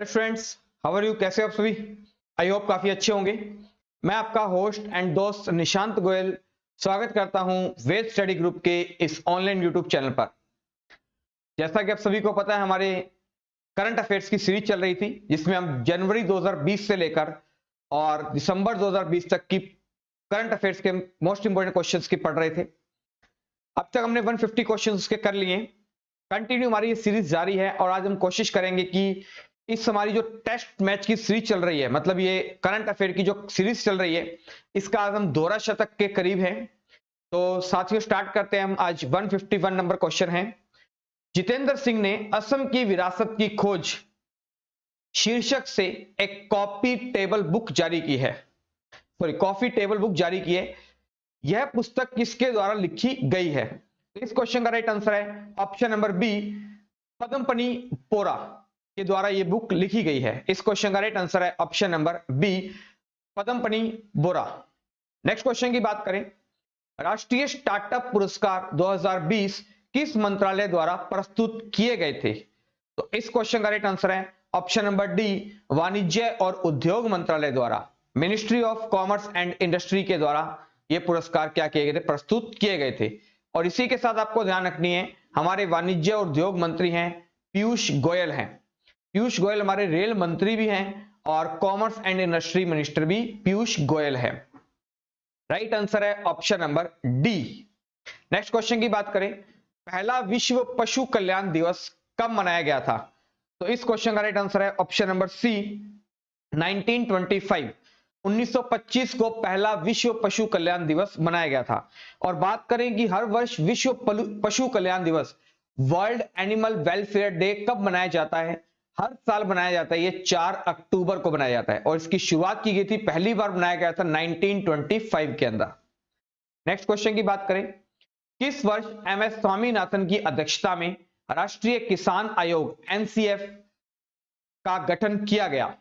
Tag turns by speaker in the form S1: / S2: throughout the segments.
S1: Hello students, how are you? कैसे हो आप सभी? आई होप काफी अच्छे होंगे। मैं आपका होस्ट एंड दोस्त निशांत गोयल स्वागत करता हूं वेद स्टडी ग्रुप के इस ऑनलाइन यूट्यूब चैनल पर। जैसा कि आप सभी को पता है, हमारे करंट अफेयर्स की सीरीज चल रही थी जिसमें हम जनवरी 2020 से लेकर और दिसंबर 2020 तक की करंट अफेयर्स के मोस्ट इंपोर्टेंट क्वेश्चंस की पढ़ रहे थे। अब तक हमने 150 क्वेश्चंस उसके कर लिए। कंटिन्यू हमारी ये सीरीज जारी है और आज हम कोशिश करेंगे कि इस हमारी जो टेस्ट मैच की सीरीज चल रही है, मतलब ये करंट अफेयर की जो सीरीज चल रही है, इसका आज हम दोहरा शतक के करीब है। तो साथियों, स्टार्ट करते हैं हम। आज 151 नंबर क्वेश्चन है। जितेंद्र सिंह ने असम की विरासत की खोज शीर्षक से एक कॉपी टेबल बुक जारी की है। कॉफी टेबल बुक जारी की है। यह पुस्तक किसके द्वारा लिखी गई है? तो इस क्वेश्चन का राइट आंसर है ऑप्शन नंबर बी, पदमपनी पोरा के द्वारा यह बुक लिखी गई है। इस क्वेश्चन का राइट आंसर है ऑप्शन नंबर बी, पदमपनी बोरा। नेक्स्ट क्वेश्चन की बात करें, राष्ट्रीय स्टार्टअप पुरस्कार 2020 किस मंत्रालय द्वारा प्रस्तुत किए गए थे? तो इस क्वेश्चन का राइट आंसर है ऑप्शन नंबर डी, वाणिज्य और उद्योग मंत्रालय द्वारा, ministry of commerce and industry के द्वारा ये पुरस्कार क्या किए गए थे? प्रस्तुत किए गए थे। और इसी के साथ आपको ध्यान रखनी है, हमारे वाणिज्य और उद्योग मंत्री हैं पीयूष गोयल हैं। पीयूष गोयल हमारे रेल मंत्री भी हैं और कॉमर्स एंड इंडस्ट्री मिनिस्टर भी पीयूष गोयल है। राइट आंसर है option number D. Next question की बात करें, पहला विश्व पशु कल्याण दिवस कब मनाया गया था? तो इस क्वेश्चन का राइट आंसर है ऑप्शन नंबर सी, 1925 1925 को पहला विश्व पशु कल्याण दिवस मनाया गया था। और बात करें कि हर वर्ष विश्व पशु कल्याण दिवस, वर्ल्ड एनिमल वेलफेयर डे कब मनाया जाता है? हर साल मनाया जाता है। ये 4 अक्टूबर को मनाया जाता है और इसकी शुरुआत की गई थी, पहली बार मनाया गया था 1925 के अंदर। नेक्स्ट क्वेश्चन की बात करें, किस वर्ष एमएस स्वामीनाथन की अध्यक्षता में राष्ट्रीय किसान आयोग एनसीएफ का गठन किया गया?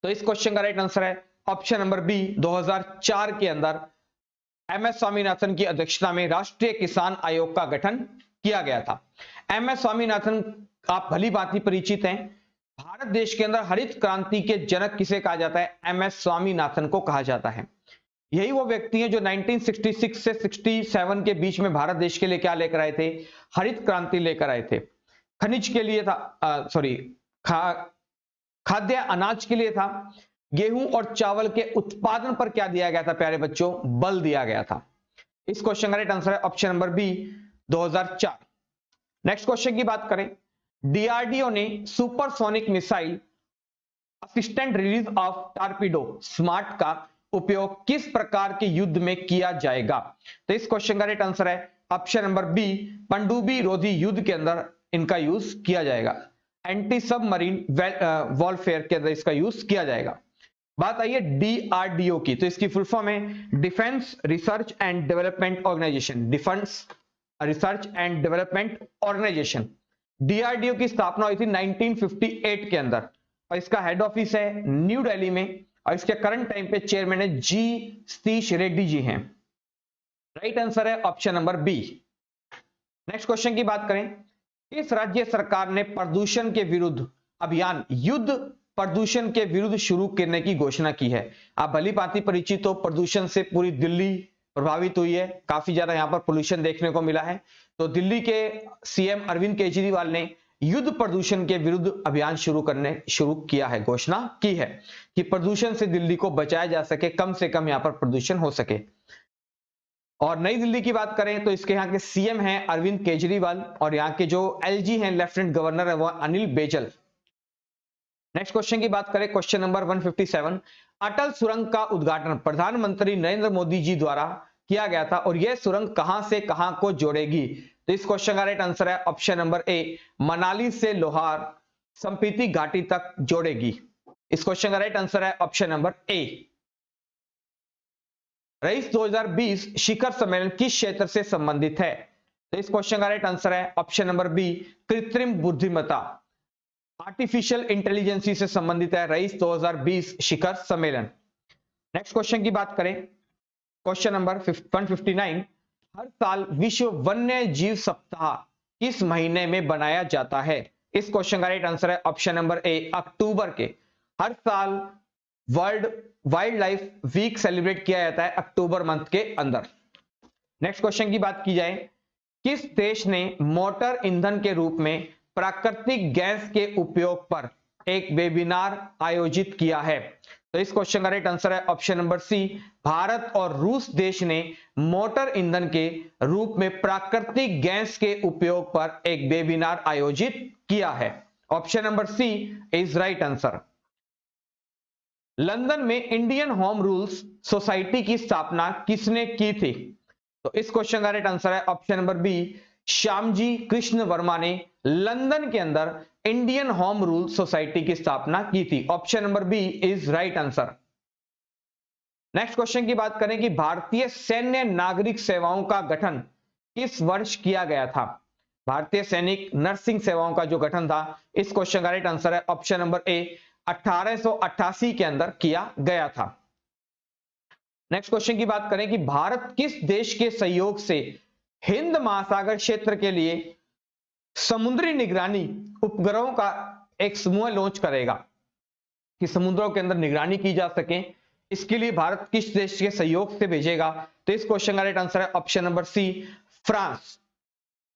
S1: तो इस क्वेश्चन का राइट आंसर है ऑप्शन नंबर बी, 2004 के अंदर एमएस स्वामीनाथन की अध्यक्षता में राष्ट्रीय किसान आयोग का गठन किया गया था। एमएस स्वामीनाथन आप भली भांति परिचित हैं। भारत देश के अंदर हरित क्रांति के जनक किसे कहा जाता है? एमएस स्वामीनाथन को कहा जाता है। यही वो व्यक्ति हैं जो 1966 से 67 के बीच में भारत देश के लिए क्या लेकर आए थे? हरित क्रांति लेकर आए थे। खनिज के लिए था, खाद्य अनाज के लिए था। गेहूं और चावल के उत्पादन पर क्या दिया गया था प्यारे बच्चों? बल दिया गया था। इस क्वेश्चन का राइट आंसर है option number B, 2004। Next question की बात करें, डीआरडीओ ने supersonic missile assistant release of torpedo smart का उपयोग किस प्रकार के युद्ध में किया जाएगा? तो इस क्वेश्चन का राइट आंसर है ऑप्शन नंबर बी, पनडुब्बी रोधी युद्ध के अंदर इनका यूज किया जाएगा। एंटी सबमरीन वॉरफेयर के अंदर इसका यूज किया जाएगा। बात आई है डीआरडीओ की, तो इसकी फुल फॉर्म है defence research and development organisation. Defence research and development organisation. DRDO की स्थापना हुई थी 1958 के अंदर और इसका हेड ऑफिस है न्यू दिल्ली में और इसके करंट टाइम पे चेयरमैन है जी सतीश रेड्डी जी हैं। राइट आंसर है option number B. Next question की बात करें, इस राज्य सरकार ने प्रदूषण के विरुद्ध अभियान युद्ध प्रदूषण के विरुद्ध शुरू करने की घोषणा की है। आप भली भांति परिचित हो, प्रदूषण से पूरी दिल्ली प्रभावित हुई है, काफी ज्यादा यहां पर पोल्यूशन देखने को मिला है। तो दिल्ली के सीएम अरविंद केजरीवाल ने युद्ध प्रदूषण के विरुद्ध अभियान शुरू किया है, घोषणा की है कि प्रदूषण से दिल्ली को बचाया जा सके, कम से कम यहां पर प्रदूषण हो सके। और नई दिल्ली की बात करें तो इसके यहाँ के सीएम हैं अरविंद केजरीवाल और यहाँ के जो एलजी हैं लेफ्टिनेंट गवर्नर है वो अनिल बैजल। नेक्स्ट क्वेश्चन की बात करें, क्वेश्चन नंबर 157, अटल सुरंग का उद्घाटन प्रधानमंत्री नरेंद्र मोदी जी द्वारा किया गया था और यह सुरंग कहां से कहां को जोड़ेगी? तो इस क्वेश्चन का राइट आंसर है ऑप्शन नंबर ए, मनाली से लोहार संपीति घाटी तक जोड़ेगी। इस क्वेश्चन का राइट आंसर है ऑप्शन नंबर ए। रईस 2020 शिखर सम्मेलन किस क्षेत्र से संबंधित है? तो इस क्वेश्चन का राइट आंसर है ऑप्शन नंबर बी, कृत्रिम बुद्धिमत्ता आर्टिफिशियल इंटेलिजेंसी से संबंधित है रईस 2020 शिखर सम्मेलन। नेक्स्ट क्वेश्चन की बात करें, क्वेश्चन नंबर 159, हर साल विश्व वन्य जीव सप्ताह किस महीने में बनाया जाता है? इस क्वेश्चन का राइट आंसर है ऑप्शन नंबर ए, अक्टूबर के। हर साल world wildlife week celebrate किया जाता है अक्टूबर मंथ के अंदर। नेक्स्ट क्वेश्चन की बात की जाए, किस देश ने मोटर ईंधन के रूप में प्राकृतिक गैस के उपयोग पर एक वेबिनार आयोजित किया है? तो इस क्वेश्चन का राइट आंसर है ऑप्शन नंबर सी, भारत और रूस देश ने मोटर ईंधन के रूप में प्राकृतिक गैस के उपयोग पर एक वेबिनार आयोजित किया है। Option number C is right answer. London में इंडियन होम रूल्स सोसाइटी की स्थापना किसने की थी? तो इस क्वेश्चन का राइट आंसर है option number B, Shyamji Krishna Varma ने लंदन के अंदर इंडियन होम रूल सोसाइटी की स्थापना की थी। Option number B is right answer. Next question की बात करें कि भारतीय सैन्य नागरिक सेवाओं का गठन किस वर्ष किया गया था? भारतीय सैनिक नर्सिंग सेवाओं का जो गठन था, इस क्वेश्चन का राइट आंसर है ऑप्शन नंबर ए, 1888 के अंदर किया गया था। नेक्स्ट क्वेश्चन की बात करें कि भारत किस देश के सहयोग से हिंद महासागर क्षेत्र के लिए समुद्री निगरानी उपग्रहों का एक समूह लॉन्च करेगा कि समुद्रों के अंदर निगरानी की जा सके? इसके लिए भारत किस देश के सहयोग से भेजेगा? तो इस क्वेश्चन का राइट आंसर है option number C, France.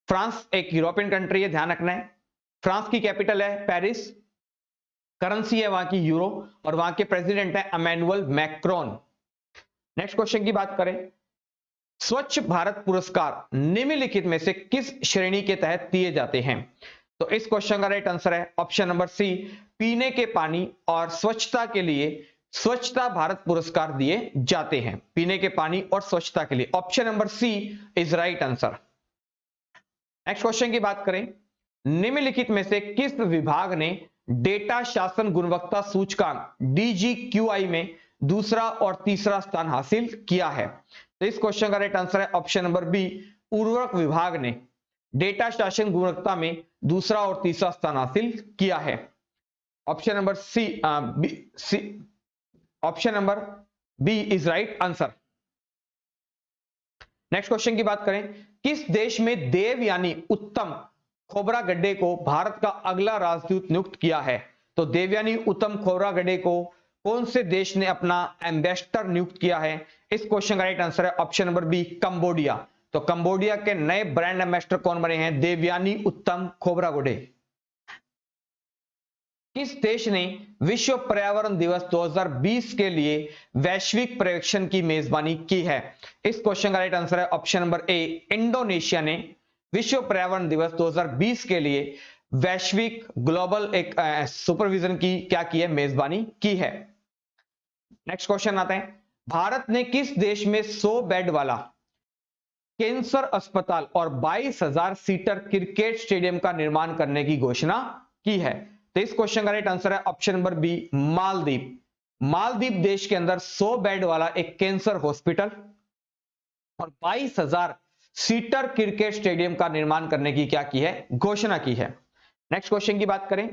S1: France एक यूरोपियन कंट्री है, ध्यान रखना है। फ्रांस की कैपिटल है पेरिस, करेंसी है वहां की यूरो, और वहां के प्रेसिडेंट है इमैनुअल मैक्रोन। नेक्स्ट क्वेश्चन की बात करें, स्वच्छ भारत पुरस्कार निम्नलिखित में से किस श्रेणी के तहत दिए जाते हैं? तो इस क्वेश्चन का राइट आंसर है ऑप्शन नंबर सी, पीने के पानी और स्वच्छता के लिए स्वच्छता भारत पुरस्कार दिए जाते हैं। पीने के पानी और स्वच्छता के लिए option number C is right answer. Next question की बात करें, निम्नलिखित में से किस विभाग ने डेटा शासन गुणवत्ता सूचकांक DGQI में दूसरा और तीसरा स्थान हासिल किया है? तो इस क्वेश्चन का राइट आंसर है ऑप्शन नंबर बी, उर्वरक विभाग ने डेटा शासन गुणवत्ता में दूसरा और तीसरा स्थान हासिल किया है। Option number option number B is right answer. Next question की बात करें, किस देश में देवयानी उत्तम खोबरागड्डे को भारत का अगला राजदूत नियुक्त किया है? तो देवयानी उत्तम खोबरागड्डे को कौन से देश ने अपना एम्बेसडर नियुक्त किया है? इस क्वेश्चन का राइट आंसर है ऑप्शन नंबर बी, कंबोडिया। तो कंबोडिया के नए ब्रांड एम्बेसडर कौन बने हैं? देवयानी उत्तम खोबरागड्डे। किस देश ने विश्व पर्यावरण दिवस 2020 के लिए वैश्विक पर्यवेक्षण की मेजबानी की है? इस क्वेश्चन का राइट आंसर है ऑप्शन नंबर ए, इंडोनेशिया ने विश्व पर्यावरण दिवस 2020 के लिए वैश्विक ग्लोबल एक सुपरविजन की क्या की है? मेजबानी की है। नेक्स्ट क्वेश्चन आता है, भारत ने किस देश में 100 बेड वाला कैंसर अस्पताल और 22,000 सीटर क्रिकेट स्टेडियम का निर्माण करने की घोषणा की है? तो इस क्वेश्चन का राइट आंसर है option number B, Maldives. Maldives देश के अंदर 100 बेड वाला एक कैंसर हॉस्पिटल और 22,000 सीटर क्रिकेट स्टेडियम का निर्माण करने की क्या की है? घोषणा की है। नेक्स्ट क्वेश्चन की बात करें,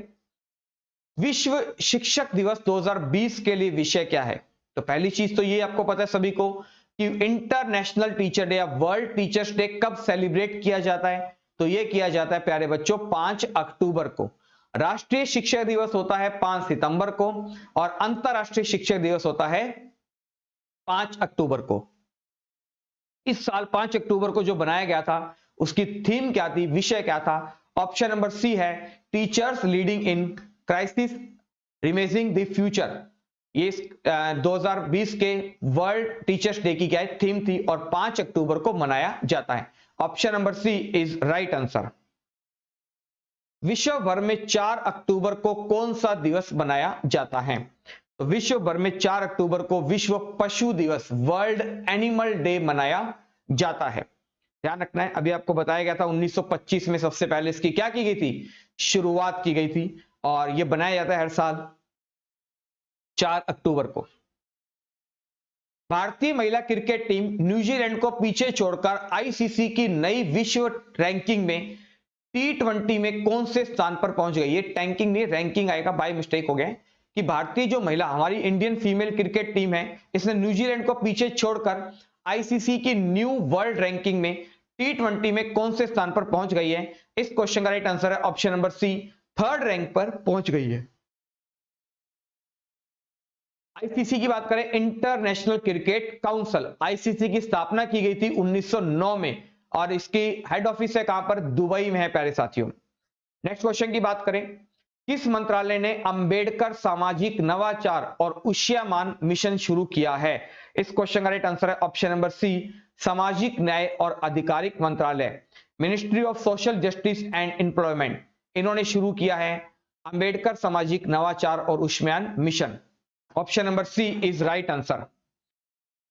S1: विश्व शिक्षक दिवस 2020 के लिए विषय क्या है? तो पहली चीज तो ये आपको पता है सभी को कि इंटरनेशनल टीचर डे या वर्ल्ड टीचर्स डे कब सेलिब्रेट किया जाता है? तो ये किया जाता है प्यारे बच्चों 5 अक्टूबर को। राष्ट्रीय शिक्षक दिवस होता है 5 सितंबर को और अंतरराष्ट्रीय शिक्षक दिवस होता है 5 अक्टूबर को। इस साल 5 अक्टूबर को जो बनाया गया था उसकी थीम क्या थी, विषय क्या था? ऑप्शन नंबर सी है, teachers leading in crisis reimagining the future. ये 2020 के वर्ल्ड टीचर्स डे की क्या है? थीम थी और 5 अक्टूबर को मनाया जाता है। Option number C is right answer. विश्व भर में 4 अक्टूबर को कौन सा दिवस बनाया जाता है? तो विश्व भर में 4 अक्टूबर को विश्व पशु दिवस, वर्ल्ड एनिमल डे मनाया जाता है। ध्यान रखना है, अभी आपको बताया गया था 1925 में सबसे पहले इसकी क्या की गई थी? शुरुआत की गई थी और यह बनाया जाता है हर साल 4 अक्टूबर को। भारतीय महिला क्रिकेट टीम न्यूजीलैंड को पीछे छोड़कर आईसीसी की नई विश्व रैंकिंग में T20 में कौन से स्थान पर पहुंच गई? ये टैंकिंग नहीं, रैंकिंग आएगा, बाय मिस्टेक हो गया कि भारतीय जो महिला हमारी इंडियन फीमेल क्रिकेट टीम है, इसने न्यूजीलैंड को पीछे छोड़कर आईसीसी की न्यू वर्ल्ड रैंकिंग में T20 में कौन से स्थान पर पहुंच गई है? इस क्वेश्चन का राइट आंसर है option number C, 3rd rank पर पहुंच गई है। आईसीसी की बात करें, इंटरनेशनल क्रिकेट काउंसिल, आईसीसी की स्थापना की गई थी 1909 में और इसकी हेड ऑफिस है कहां पर, दुबई में है प्यारे साथियों। नेक्स्ट क्वेश्चन की बात करें, किस मंत्रालय ने अंबेडकर सामाजिक नवाचार और उष्यमान मिशन शुरू किया है? इस क्वेश्चन का राइट आंसर है ऑप्शन नंबर सी, सामाजिक न्याय और आधिकारिक मंत्रालय, ministry of social justice and employment, इन्होंने शुरू किया है अंबेडकर सामाजिक नवाचार और उष्यमान मिशन। Option number C is right answer.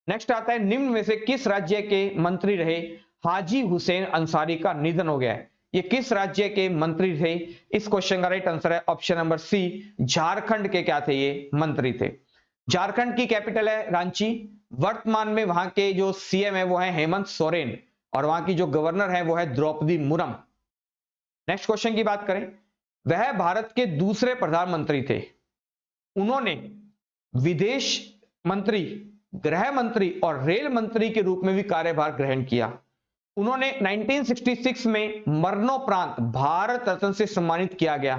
S1: Next आता है, निम्न में से किस राज्य के मंत्री रहे हाजी हुसैन अंसारी का निधन हो गया है? ये किस राज्य के मंत्री थे? इस क्वेश्चन का राइट आंसर है ऑप्शन नंबर सी, झारखंड के क्या थे ये मंत्री थे। झारखंड की कैपिटल है रांची, वर्तमान में वहां के जो सीएम है वो है हेमंत सोरेन और वहां की जो गवर्नर है वो है द्रौपदी मुर्मू। नेक्स्ट क्वेश्चन की बात करें, वह भारत के दूसरे प्रधानमंत्री थे, उन्होंने विदेश मंत्री, गृह मंत्री और रेल मंत्री के रूप में भी कार्यभार ग्रहण किया। उन्होंने 1966 में मरणोपरांत भारत रत्न से सम्मानित किया गया।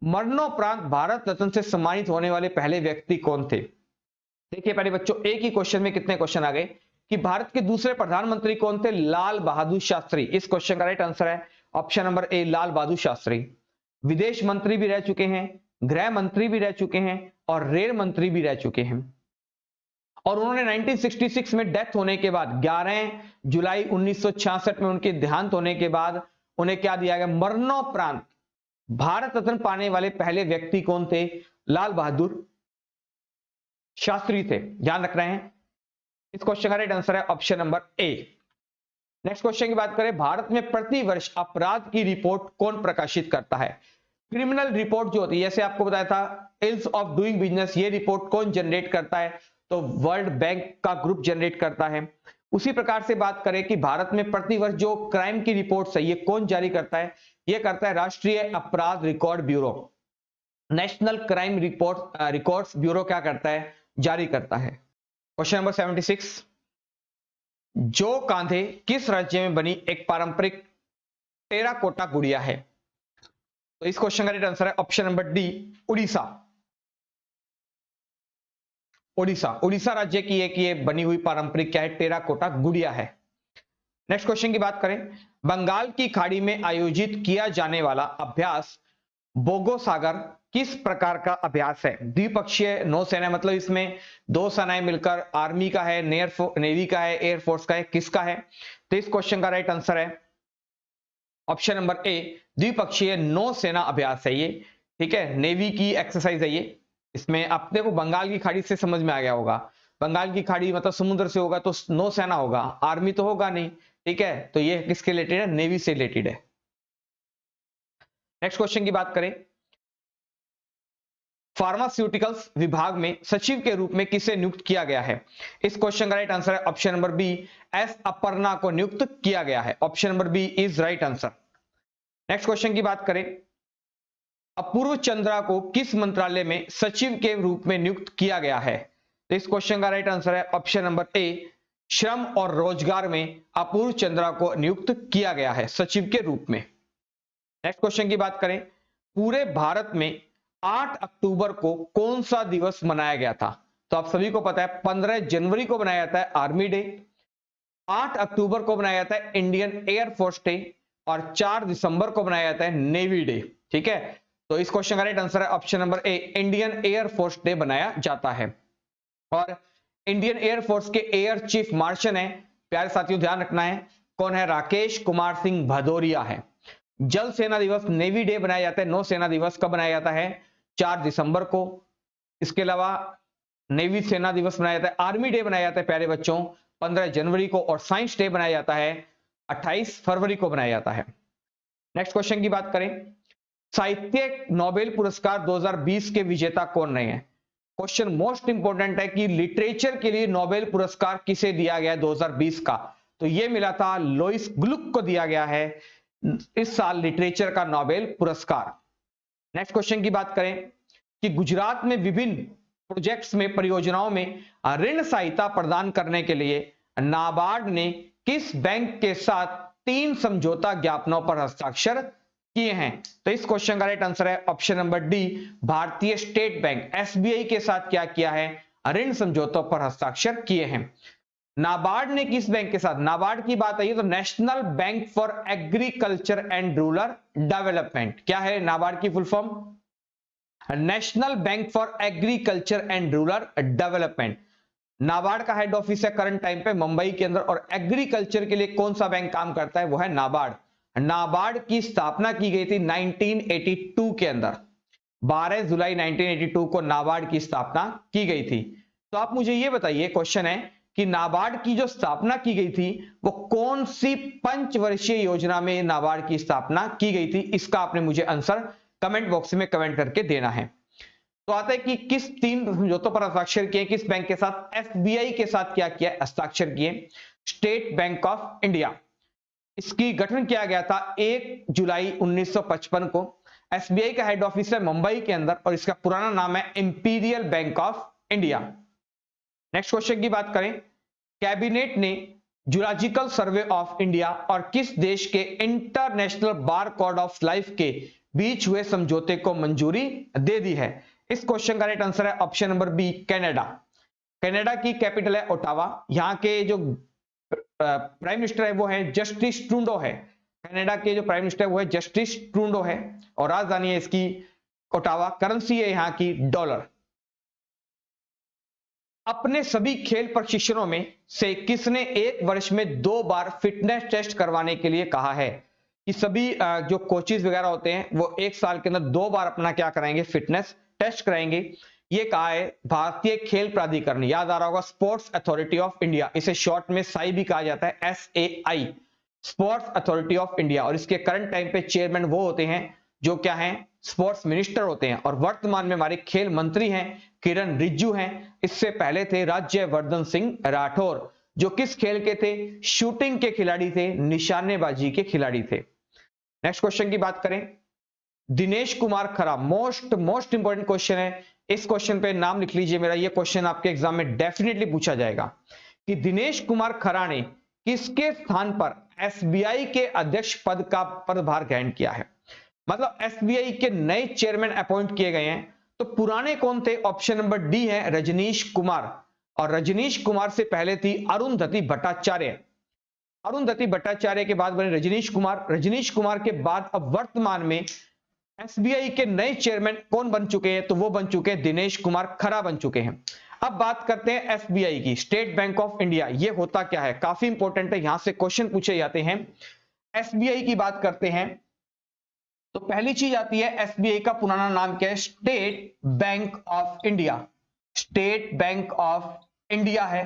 S1: मरणोपरांत भारत रत्न से सम्मानित होने वाले पहले व्यक्ति कौन थे? देखिए पहले बच्चों, एक ही क्वेश्चन में कितने क्वेश्चन आ गए कि भारत के दूसरे प्रधानमंत्री कौन थे? लाल बहादुर शास्त्री। इस क्वेश्चन का राइट आंसर है ऑप्शन नंबर ए, लाल बहादुर शास्त्री। विदेश मंत्री भी रह चुके हैं, गृह मंत्री भी रह चुके हैं और रेल मंत्री भी रह चुके हैं। और उन्होंने 1966 में डेथ होने के बाद 11 जुलाई 1966 में उनके देहांत होने के बाद उन्हें क्या दिया गया? मरणोपरांत भारत रत्न पाने वाले पहले व्यक्ति कौन थे? लाल बहादुर शास्त्री थे, ध्यान रख रहे हैं। इस क्वेश्चन का राइट आंसर है ऑप्शन नंबर ए। नेक्स्ट क्वेश्चन की बात करें, भारत में प्रति वर्ष अपराध की रिपोर्ट कौन प्रकाशित करता है? क्रिमिनल रिपोर्ट जो होती है, जैसे आपको बताया था इल्स ऑफ डूइंग बिजनेस, ये रिपोर्ट कौन जनरेट करता है? तो वर्ल्ड बैंक का ग्रुप जनरेट करता है। उसी प्रकार से बात करें कि भारत में प्रति वर्ष जो क्राइम की रिपोर्ट्स है ये कौन जारी करता है? ये करता है राष्ट्रीय अपराध record bureau, national crime records bureau क्या करता है? जारी करता है। क्वेश्चन नंबर 76, जो कांधे किस राज्य में बनी एक पारंपरिक टेराकोटा गुड़िया है? तो इस क्वेश्चन का राइट आंसर है option number D, Orissa. Orissa राज्य की एक ये बनी हुई पारंपरिक क्या है? टेराकोटा गुड़िया है। नेक्स्ट क्वेश्चन की बात करें, बंगाल की खाड़ी में आयोजित किया जाने वाला अभ्यास बोगोसागर किस प्रकार का अभ्यास है? द्विपक्षीय नौसेना, मतलब इसमें दो सेनाएं मिलकर, आर्मी का है, नेवी का है, एयरफोर्स का है, किसका है? तो इस क्वेश्चन का राइट आंसर है ऑप्शन नंबर ए, द्विपक्षीय नौसेना अभ्यास है ये, ठीक है, नेवी की एक्सरसाइज है ये। इसमें आप देखो बंगाल की खाड़ी से समझ में आ गया होगा, बंगाल की खाड़ी मतलब समुद्र से होगा तो नौसेना होगा, आर्मी तो होगा नहीं, ठीक है, तो ये किसके रिलेटेड है? नेवी से रिलेटेड है। नेक्स्ट क्वेश्चन की बात करें, फार्मास्यूटिकल्स विभाग में सचिव के रूप में किसे नियुक्त किया गया है? इस क्वेश्चन का राइट आंसर है option number B, S Aparna को नियुक्त किया गया है। Option number B is right answer. Next question की बात करें, अपूर्व चंद्रा को किस मंत्रालय में सचिव के रूप में नियुक्त किया गया है? तो इस क्वेश्चन का राइट आंसर है ऑप्शन नंबर ए, श्रम और रोजगार में अपूर्व चंद्रा को नियुक्त किया गया है सचिव के रूप में। नेक्स्ट क्वेश्चन की बात करें, पूरे भारत में 8 अक्टूबर को कौन सा दिवस मनाया गया था? तो आप सभी को पता है 15 जनवरी को मनाया जाता है आर्मी डे, 8 अक्टूबर को मनाया जाता है इंडियन एयरफोर्स डे और 4 दिसंबर को मनाया जाता है नेवी डे, ठीक है। तो इस क्वेश्चन का राइट आंसर है ऑप्शन नंबर ए, इंडियन एयरफोर्स डे बनाया जाता है। और इंडियन एयरफोर्स के एयर चीफ मार्शल हैं, प्यारे साथियों ध्यान रखना है, कौन है? राकेश कुमार सिंह भदौरिया है। जल सेना दिवस नेवी डे बनाया जाता है, नौसेना दिवस कब बनाया जाता है? 4 दिसंबर को। इसके अलावा नेवी सेना दिवस बनाया जाता है, आर्मी डे बनाया जाता है प्यारे बच्चों 15 जनवरी को, और साइंस डे बनाया जाता है 28 फरवरी को बनाया जाता है। नेक्स्ट क्वेश्चन की बात करें, साहित्य नोबेल पुरस्कार 2020 के विजेता कौन रहे हैं? क्वेश्चन मोस्ट इंपोर्टेंट है कि लिटरेचर के लिए नोबेल पुरस्कार किसे दिया गया 2020 का? तो यह मिला था लोइस ग्लुक को दिया गया है इस साल लिटरेचर का नोबेल पुरस्कार। नेक्स्ट क्वेश्चन की बात करें कि गुजरात में विभिन्न प्रोजेक्ट्स में, परियोजनाओं में ऋण सहायता प्रदान करने के लिए नाबार्ड ने किस बैंक के साथ 3 समझौता ज्ञापनों पर हस्ताक्षर किए हैं? तो इस क्वेश्चन का राइट आंसर है ऑप्शन नंबर डी, भारतीय स्टेट बैंक एसबीआई के साथ क्या किया है? ऋण समझौतों पर हस्ताक्षर किए हैं। नाबार्ड ने किस बैंक के साथ, नाबार्ड की बात आई तो national bank for agriculture and rural development, क्या है नाबार्ड की full form? National bank for agriculture and rural development. NABARD का हेड ऑफिस है करंट टाइम पे मुंबई के अंदर, और एग्रीकल्चर के लिए कौन सा बैंक काम करता है? वो है नाबार्ड। नाबार्ड की स्थापना की गई थी 1982 के अंदर, 12 जुलाई 1982 को नाबार्ड की स्थापना की गई थी। तो आप मुझे ये बताइए, क्वेश्चन है कि नाबार्ड की जो स्थापना की गई थी वो कौन सी पंचवर्षीय योजना में नाबार्ड की स्थापना की गई थी? इसका आपने मुझे आंसर कमेंट बॉक्स में कमेंट करके देना है। तो आता है कि किस 3 समझौतों पर हस्ताक्षर किए? किस बैंक के साथ? एसबीआई के साथ क्या किया? हस्ताक्षर किए। स्टेट बैंक ऑफ इंडिया, इसकी गठन किया गया था 1 जुलाई 1955 को। एसबीआई का हेड ऑफिस है मुंबई के अंदर, और इसका पुराना नाम है imperial bank of India. Next question की बात करें, कैबिनेट ने जूलॉजिकल सर्वे ऑफ इंडिया और किस देश के international bar code of life के बीच हुए समझौते को मंजूरी दे दी है? इस क्वेश्चन का राइट आंसर है option number B, Canada. Canada की कैपिटल है ओटावा। यहां के जो प्राइम मिनिस्टर है वो है जस्टिस ट्रूडो है। कनाडा के जो प्राइम मिनिस्टर है वो है जस्टिस ट्रूडो है, और राजधानी है इसकी ओटावा। करेंसी है यहां की डॉलर। अपने सभी खेल प्रशिक्षणों में से किसने एक वर्ष में 2 बार फिटनेस टेस्ट करवाने के लिए कहा है? कि सभी जो कोचेस वगैरह होते हैं वो 1 साल के अंदर 2 बार अपना क्या कराएंगे? फिटनेस टेस्ट कराएंगे। ये कहा है भारतीय खेल प्राधिकरण, याद आ रहा होगा स्पोर्ट्स अथॉरिटी ऑफ इंडिया, इसे शॉर्ट में साई भी कहा जाता है, SAI, sports authority of India. और इसके करंट टाइम पे चेयरमैन वो होते हैं जो क्या हैं? स्पोर्ट्स मिनिस्टर होते हैं। और वर्तमान में हमारे खेल मंत्री हैं किरण रिजिजू हैं। इससे पहले थे राज्यवर्धन सिंह राठौर, जो किस खेल के थे? शूटिंग के खिलाड़ी थे, निशानेबाजी के खिलाड़ी थे। नेक्स्ट क्वेश्चन की बात करें, दिनेश कुमार खरा, मोस्ट इंपॉर्टेंट क्वेश्चन है। इस क्वेश्चन पे नाम लिख लीजिए मेरा, ये क्वेश्चन आपके एग्जाम में डेफिनेटली पूछा जाएगा कि दिनेश कुमार खरा ने किसके स्थान पर एसबीआई के अध्यक्ष पद का पदभार ग्रहण किया है? मतलब एसबीआई के नए चेयरमैन अपॉइंट किए गए हैं। तो पुराने कौन थे? ऑप्शन नंबर डी है रजनीश कुमार, और रजनीश कुमार से पहले थी अरुंधति भट्टाचार्य। अरुंधति भट्टाचार्य के बाद बने रजनीश कुमार। रजनीश कुमार के बाद अब वर्तमान में एसबीआई के नए चेयरमैन कौन बन चुके हैं? तो वो बन चुके हैं दिनेश कुमार खरा बन चुके हैं। अब बात करते हैं एसबीआई की, स्टेट बैंक ऑफ इंडिया। ये होता क्या है? काफी इंपॉर्टेंट है, यहां से क्वेश्चन पूछे जाते हैं। एसबीआई की बात करते हैं तो पहली चीज आती है, एसबीआई का पुराना नाम क्या है? State bank of India. State bank of India है।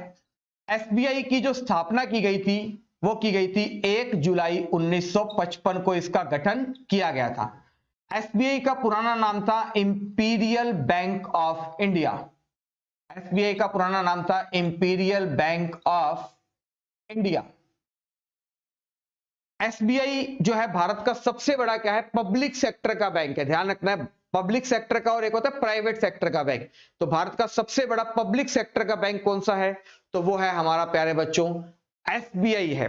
S1: एसबीआई की जो स्थापना की गई थी वो की गई थी 1 जुलाई 1955 को, इसका गठन किया गया था। एसबीआई का पुराना नाम था imperial bank of India. SBI का पुराना नाम था imperial bank of India. SBI जो है भारत का सबसे बड़ा क्या है? पब्लिक सेक्टर का बैंक है, ध्यान रखना है, पब्लिक सेक्टर का और एक होता है प्राइवेट सेक्टर का बैंक। तो भारत का सबसे बड़ा पब्लिक सेक्टर का बैंक कौन सा है? तो वो है हमारा प्यारे बच्चों एसबीआई है।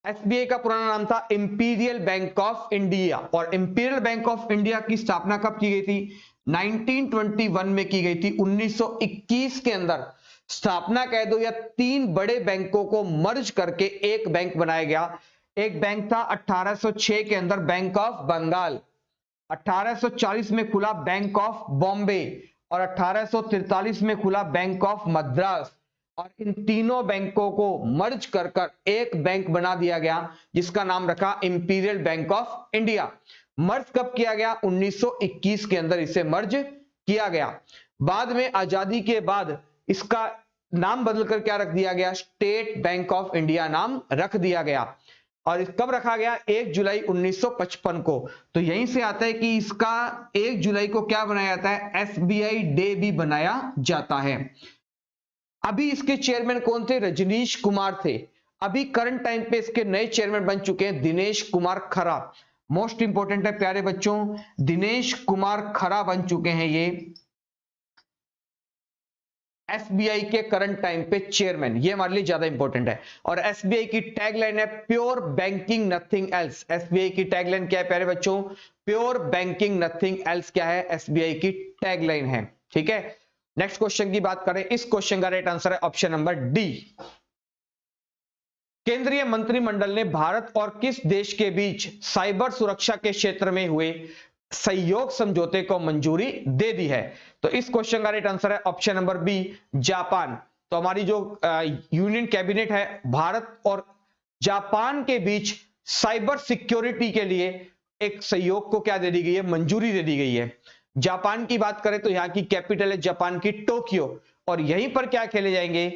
S1: एसबीआई का पुराना नाम था इंपीरियल बैंक ऑफ इंडिया, और इंपीरियल बैंक ऑफ इंडिया की स्थापना कब की गई थी? 1921 में की गई थी। 1921 के अंदर स्थापना कह दो या 3 बड़े बैंकों को मर्ज करके एक बैंक बनाया गया। एक बैंक था 1806 के अंदर बैंक ऑफ बंगाल, 1840 में खुला बैंक ऑफ बॉम्बे, और 1843 में खुला बैंक ऑफ मद्रास। और इन तीनों बैंकों को मर्ज कर एक बैंक बना दिया गया जिसका नाम रखा इंपीरियल बैंक ऑफ इंडिया। मर्ज कब किया गया? 1921 के अंदर इसे मर्ज किया गया। बाद में आजादी के बाद इसका नाम बदलकर क्या रख दिया गया? स्टेट बैंक ऑफ इंडिया नाम रख दिया गया। और कब रखा गया? 1 जुलाई 1955 को। तो यहीं से आता है कि इसका 1 जुलाई को क्या बनाया जाता है? एसबीआई डे भी बनाया जाता है। अभी इसके चेयरमैन कौन थे? रजनीश कुमार थे। अभी करंट टाइम पे इसके नए चेयरमैन बन चुके हैं दिनेश कुमार खरा। मोस्ट इंपॉर्टेंट है प्यारे बच्चों, दिनेश कुमार खरा बन चुके हैं ये एसबीआई के करंट टाइम पे चेयरमैन, ये हमारे लिए ज्यादा इंपॉर्टेंट है। और एसबीआई की टैगलाइन है pure banking nothing else. SBI की टैगलाइन क्या है प्यारे बच्चों? प्योर बैंकिंग नथिंग एल्स क्या है? एसबीआई की टैगलाइन है। ठीक है, नेक्स्ट क्वेश्चन की बात करें, इस क्वेश्चन का राइट आंसर है ऑप्शन नंबर डी। केंद्रीय मंत्रिमंडल ने भारत और किस देश के बीच साइबर सुरक्षा के क्षेत्र में हुए सहयोग समझौते को मंजूरी दे दी है? तो इस क्वेश्चन का राइट आंसर है ऑप्शन नंबर बी, जापान। तो हमारी जो यूनियन कैबिनेट है, भारत और जापान के बीच साइबर सिक्योरिटी के लिए एक सहयोग को क्या दे दी गई है? मंजूरी दे दी गई है। जापान की बात करें तो यहां की कैपिटल है जापान की टोक्यो, और यहीं पर क्या खेले जाएंगे?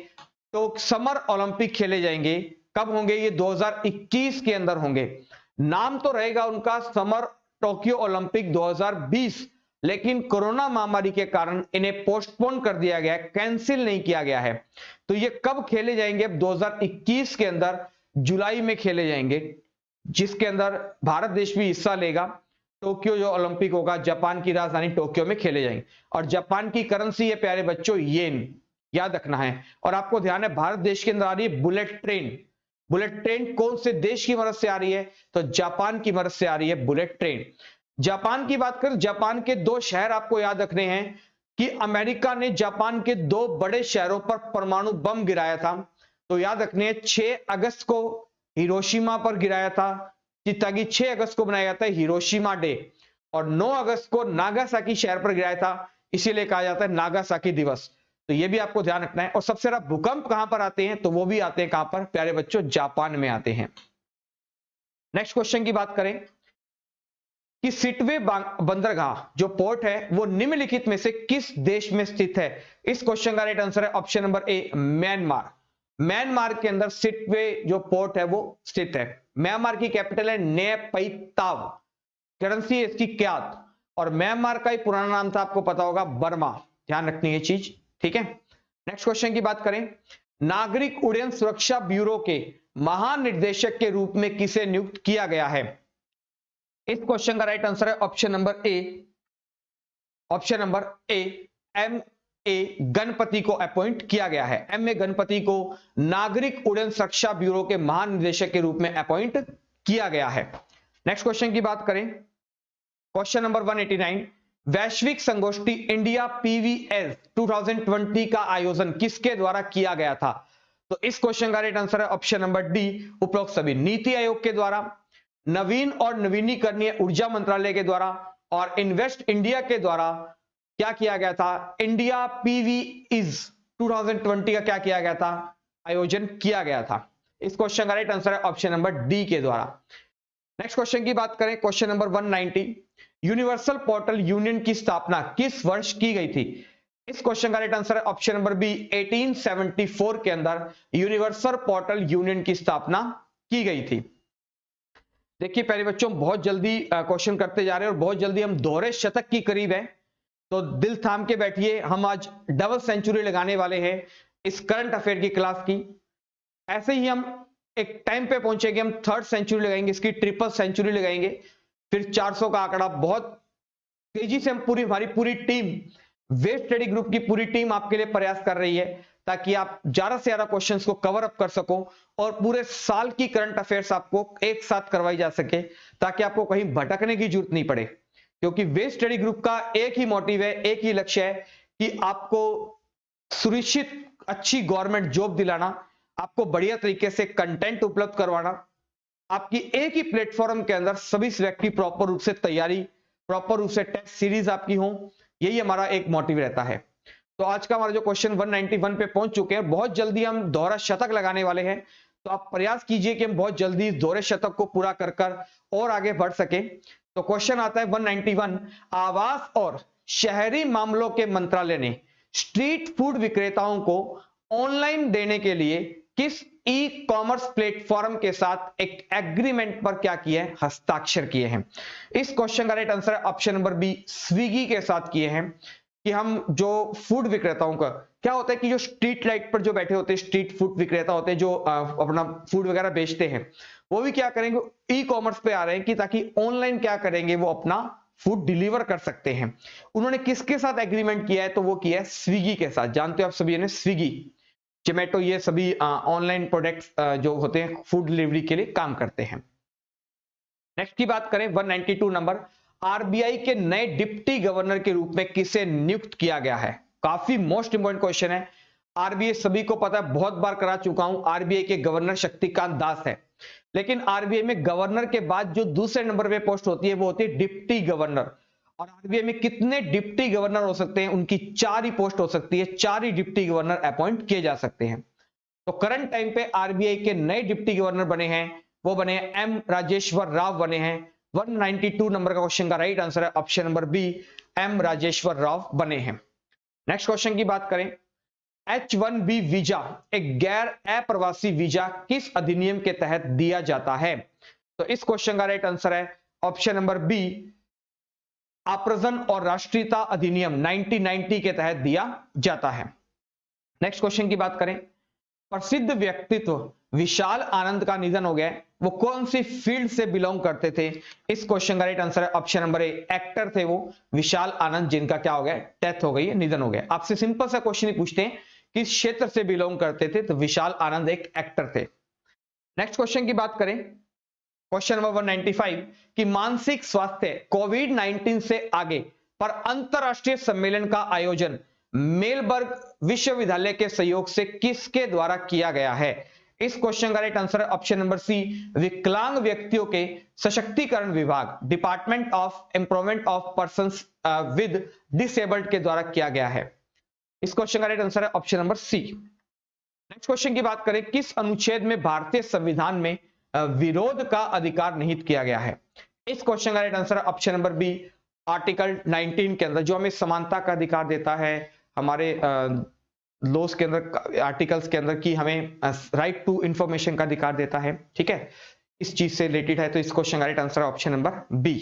S1: तो समर ओलंपिक खेले जाएंगे। कब होंगे ये? 2021 के अंदर होंगे। नाम तो रहेगा उनका समर टोक्यो ओलंपिक 2020, लेकिन कोरोना महामारी के कारण इन्हें पोस्टपोन कर दिया गया है, कैंसिल नहीं किया गया है। तो ये कब खेले जाएंगे? अब 2021 के अंदर जुलाई में खेले जाएंगे, जिसके अंदर भारत देश भी हिस्सा लेगा। टोक्यो जो ओलंपिक होगा, जापान की राजधानी टोक्यो में खेले जाएंगे। और जापान की करेंसी है प्यारे बच्चों येन, याद रखना है। और आपको ध्यान है भारत देश के अंदर आ रही है बुलेट ट्रेन। बुलेट ट्रेन कौन से देश की मदद से आ रही है? तो जापान की मदद से आ रही है बुलेट ट्रेन। जापान की बात करें, जापान के दो शहर आपको याद रखने हैं कि अमेरिका ने जापान के दो बड़े शहरों पर परमाणु बम गिराया था। तो याद रखने हैं 6 अगस्त को हिरोशिमा पर गिराया था, ताकि 6 अगस्त को बनाया जाता है हिरोशिमा डे, और 9 अगस्त को नागासाकी शहर पर गिराया था, इसीलिए कहा जाता है नागासाकी दिवस। तो ये भी आपको ध्यान रखना है। और सबसे ज्यादा भूकंप कहां पर आते हैं? तो वो भी आते हैं कहां पर प्यारे बच्चों? जापान में आते हैं। नेक्स्ट क्वेश्चन की बात करें कि सिटवे बंदरगाह जो पोर्ट है वो निम्नलिखित में से किस देश में स्थित है? इस क्वेश्चन का राइट आंसर है ऑप्शन नंबर ए, म्यांमार। म्यांमार के अंदर सिटवे जो पोर्ट है वो स्थित है। म्यांमार की कैपिटल है नेपैताव, करेंसी है इसकी क्यात, और म्यांमार का ही पुराना नाम था, आपको पता होगा, बर्मा। ध्यान रखनी है चीज, ठीक है। नेक्स्ट क्वेश्चन की बात करें, नागरिक उड्डयन सुरक्षा ब्यूरो के महानिदेशक के रूप में किसे नियुक्त किया गया है? इस क्वेश्चन का राइट आंसर है option number A, option number A, M A Ganapati को अपॉइंट किया गया है। एम ए गणपति को नागरिक उड्डयन सुरक्षा ब्यूरो के महानिदेशक के रूप में अपॉइंट किया गया है। नेक्स्ट क्वेश्चन की बात करें, क्वेश्चन नंबर 189, वैश्विक संगोष्ठी इंडिया पीवीएस 2020 का आयोजन किसके द्वारा किया गया था? तो इस क्वेश्चन का राइट आंसर है ऑप्शन नंबर डी, उपरोक्त सभी। नीति आयोग के द्वारा, नवीन और नवीनीकरणीय ऊर्जा मंत्रालय के द्वारा, और इन्वेस्ट इंडिया के द्वारा क्या किया गया था? इंडिया पीवीइज 2020 का क्या किया गया था? आयोजन किया गया था। इस क्वेश्चन का राइट आंसर है ऑप्शन नंबर डी के द्वारा। नेक्स्ट क्वेश्चन की बात करें, question number 190, universal portal union की स्थापना किस वर्ष की गई थी? इस क्वेश्चन का राइट आंसर है ऑप्शन नंबर बी, 1874 के अंदर यूनिवर्सल पोर्टल यूनियन की स्थापना की गई थी। देखिए प्यारे बच्चों, बहुत जल्दी क्वेश्चन करते जा रहे हैं और बहुत जल्दी हम दोहरे शतक की करीब है, तो दिल थाम के बैठिए। हम आज डबल सेंचुरी लगाने वाले हैं इस करंट अफेयर की क्लास की। ऐसे ही हम एक टाइम पे पहुंचेंगे, हम थर्ड सेंचुरी लगाएंगे, इसकी ट्रिपल सेंचुरी लगाएंगे, फिर 400 का आंकड़ा। बहुत तेजी से हम हमारी पूरी टीम, वेव स्टडी ग्रुप की पूरी टीम आपके लिए प्रयास कर रही है, ताकि आप ज्यादा से ज्यादा क्वेश्चंस को कवर अप कर सको और पूरे साल की करंट अफेयर्स आपको एक साथ करवाई जा सके, ताकि आपको कहीं भटकने की जरूरत नहीं पड़े। क्योंकि वेव स्टडी ग्रुप का एक ही मोटिव है, एक ही लक्ष्य है कि आपको सुनिश्चित अच्छी गवर्नमेंट जॉब दिलाना, आपको बढ़िया तरीके से कंटेंट उपलब्ध करवाना, आपकी एक ही प्लेटफॉर्म के अंदर सभी व्यक्ति प्रॉपर रूप से तैयारी, प्रॉपर रूप से टेस्ट सीरीज आपकी हो, यही हमारा एक मोटिव रहता है। तो आज का हमारा जो क्वेश्चन 191 पे पहुंच चुके हैं, बहुत जल्दी हम दोहरा शतक लगाने वाले हैं, तो आप प्रयास कीजिए कि हम बहुत जल्दी दोहरे शतक को पूरा कर और आगे बढ़ सके। तो क्वेश्चन आता है 191, आवास और शहरी मामलों के मंत्रालय ने स्ट्रीट फूड विक्रेताओं को ऑनलाइन देने के लिए किस ई कॉमर्स प्लेटफॉर्म के साथ एक एग्रीमेंट पर क्या किए हैं? हस्ताक्षर किए हैं। इस क्वेश्चन का राइट आंसर है ऑप्शन नंबर बी, स्विगी के साथ किए हैं। कि हम जो फूड विक्रेताओं का क्या होता है कि जो स्ट्रीट लाइट पर जो बैठे होते हैं, स्ट्रीट फूड विक्रेता होते हैं, जो अपना फूड वगैरह बेचते हैं, वो भी क्या करेंगे? ई कॉमर्स पे आ रहे हैं कि ताकि ऑनलाइन क्या करेंगे? वो अपना फूड डिलीवर कर सकते हैं। उन्होंने किसके साथ एग्रीमेंट किया है? तो वो किया है स्विगी के साथ। जानते हो आप सभी ने, स्विगी, जोमेटो, ये सभी ऑनलाइन प्रोडक्ट्स जो होते हैं फूड डिलीवरी के लिए काम करते हैं। नेक्स्ट की बात करें 192 नंबर, आरबीआई के नए डिप्टी गवर्नर के रूप में किसे नियुक्त किया गया है? काफी मोस्ट इंपोर्टेंट क्वेश्चन है। आरबीआई सभी को पता है, बहुत बार करा चुका हूं, आरबीआई के गवर्नर शक्तिकांत दास है। लेकिन आरबीआई में गवर्नर के बाद जो दूसरे नंबर पे पोस्ट होती है वो होती है डिप्टी गवर्नर। और आरबीआई में कितने डिप्टी गवर्नर हो सकते हैं? उनकी 4 ही पोस्ट हो सकती है, 4 ही डिप्टी गवर्नर अपॉइंट किए जा सकते हैं। तो करंट टाइम पे आरबीआई के नए डिप्टी गवर्नर बने हैं, वो बने हैं एम राजेश्वर राव बने हैं। 192 नंबर का क्वेश्चन का राइट आंसर है option number B, M Rajeshwar Rao बने हैं। नेक्स्ट क्वेश्चन की बात करें, H1B वीजा, एक गैर अप्रवासी वीजा, किस अधिनियम के तहत दिया जाता है? तो इस क्वेश्चन का राइट आंसर है ऑप्शन नंबर बी, आप्रजन और राष्ट्रीयता अधिनियम 1990 के तहत दिया जाता है। नेक्स्ट क्वेश्चन की बात करें, प्रसिद्ध व्यक्तित्व विशाल आनंद का निधन हो गया, वो कौन सी फील्ड से बिलोंग करते थे? इस क्वेश्चन का राइट आंसर है ऑप्शन नंबर ए, एक्टर थे वो विशाल आनंद, जिनका क्या हो गया, डेथ हो गई है, निधन हो गया। आपसे सिंपल सा क्वेश्चन ही पूछते हैं, किस क्षेत्र से बिलोंग करते थे? तो विशाल आनंद एक एक्टर थे। नेक्स्ट क्वेश्चन की बात करें, क्वेश्चन नंबर 195 कि मानसिक स्वास्थ्य कोविड-19 से आगे पर अंतरराष्ट्रीय सम्मेलन का आयोजन मेलबर्ग विश्वविद्यालय के सहयोग से किसके द्वारा किया गया है? इस क्वेश्चन का राइट आंसर है ऑप्शन नंबर सी, विकलांग व्यक्तियों के सशक्तिकरण विभाग, department of employment of persons with disabled के द्वारा किया गया है। इस क्वेश्चन का राइट आंसर है option number C. Next question की बात करें, किस अनुच्छेद में भारतीय संविधान में विरोध का अधिकार निहित किया गया है? इस क्वेश्चन का राइट आंसर है ऑप्शन नंबर बी, आर्टिकल 19 के अंदर, जो हमें समानता का अधिकार देता है, हमारे लॉस के अंदर, आर्टिकल्स के अंदर, कि हमें राइट टू इंफॉर्मेशन का अधिकार देता है। ठीक है, इस चीज से रिलेटेड है, तो इस क्वेश्चन का राइट आंसर है option number B.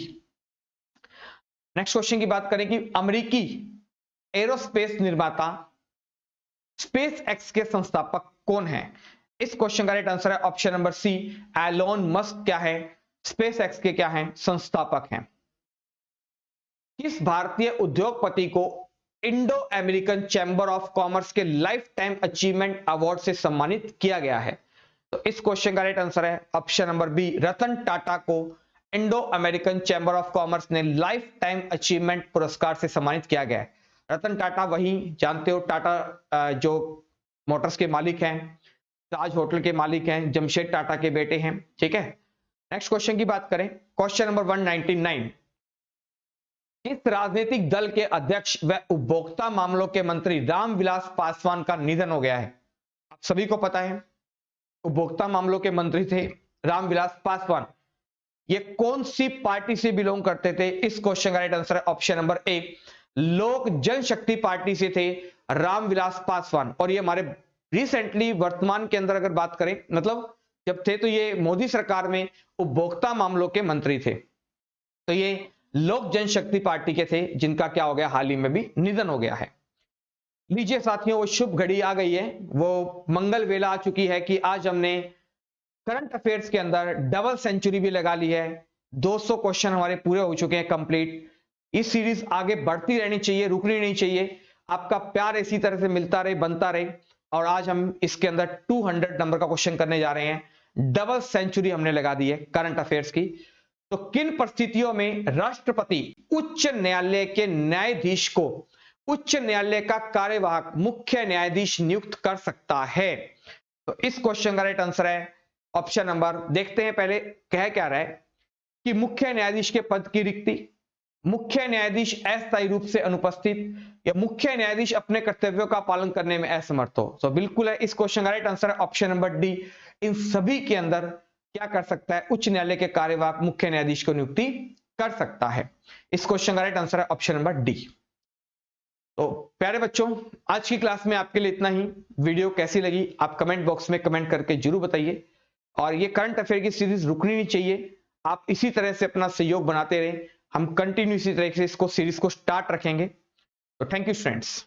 S1: Next question की बात करें कि अमेरिकी एरोस्पेस निर्माता स्पेस एक्स के संस्थापक कौन है? इस क्वेश्चन का राइट आंसर है option number C, Elon Musk क्या है, स्पेस एक्स के क्या है, संस्थापक हैं। किस भारतीय उद्योगपति को Indo American chamber of commerce के लाइफ टाइम अचीवमेंट अवार्ड से सम्मानित किया गया है? तो इस क्वेश्चन का राइट आंसर है option number B, Ratan Tata को Indo American chamber of commerce ने लाइफ टाइम अचीवमेंट पुरस्कार से सम्मानित किया गया है। रतन टाटा वही जानते हो, टाटा जो मोटर्स के मालिक हैं, ताज होटल के मालिक हैं, जमशेद टाटा के बेटे हैं। ठीक है, नेक्स्ट क्वेश्चन की बात करें, क्वेश्चन नंबर 199, इस राजनीतिक दल के अध्यक्ष व उपभोक्ता मामलों के मंत्री रामविलास पासवान का निधन हो गया है। आप सभी को पता है, उपभोक्ता मामलों के मंत्री थे रामविलास पासवान। ये कौन सी पार्टी से बिलोंग करते थे? इस क्वेश्चन का राइट आंसर है ऑप्शन नंबर ए, लोक जनशक्ति पार्टी से थे रामविलास पासवान। और ये हमारे रिसेंटली वर्तमान के अंदर अगर बात करें, मतलब जब थे तो ये मोदी सरकार में उपभोक्ता मामलों के मंत्री थे। तो ये लोक जनशक्ति पार्टी के थे, जिनका क्या हो गया, हाल ही में भी निधन हो गया है। लीजिए साथियों, वो शुभ घड़ी आ गई है, वो मंगल वेला आ चुकी है कि आज हमने करंट अफेयर्स के अंदर डबल सेंचुरी भी लगा ली है। 200 क्वेश्चन हमारे पूरे हो चुके हैं कंप्लीट। इस सीरीज आगे बढ़ती रहनी चाहिए, रुकनी नहीं चाहिए। आपका प्यार इसी तरह से मिलता रहे, बनता रहे। और आज हम इसके अंदर 200 नंबर का क्वेश्चन करने जा रहे हैं। डबल सेंचुरी हमने लगा दी है करंट अफेयर्स की। तो किन परिस्थितियों में राष्ट्रपति उच्च न्यायालय के न्यायाधीश को उच्च न्यायालय का कार्यवाहक मुख्य न्यायाधीश नियुक्त कर सकता है? तो इस क्वेश्चन का राइट आंसर है ऑप्शन नंबर, देखते हैं पहले कह क्या रहा है कि मुख्य न्यायाधीश के पद की रिक्ति, मुख्य न्यायाधीश अस्थायी रूप से अनुपस्थित, या मुख्य न्यायाधीश अपने कर्तव्यों का पालन करने में असमर्थ हो। तो बिल्कुल है, इस क्वेश्चन का राइट आंसर है ऑप्शन नंबर डी। इन सभी के अंदर क्या कर सकता है, उच्च न्यायालय के कार्यवाहक मुख्य न्यायाधीश को नियुक्ति कर सकता है। इस क्वेश्चन का राइट आंसर है ऑप्शन नंबर डी। तो प्यारे बच्चों, आज की क्लास में आपके लिए इतना ही। वीडियो कैसी लगी आप कमेंट बॉक्स में कमेंट करके जरूर बताइए। और ये करंट अफेयर की सीरीज रुकनी नहीं चाहिए, आप इसी तरह से अपना सहयोग बनाते रहे। हम कंटिन्यू इसी तरह से इसको सीरीज को स्टार्ट रखेंगे। तो थैंक यू फ्रेंड्स।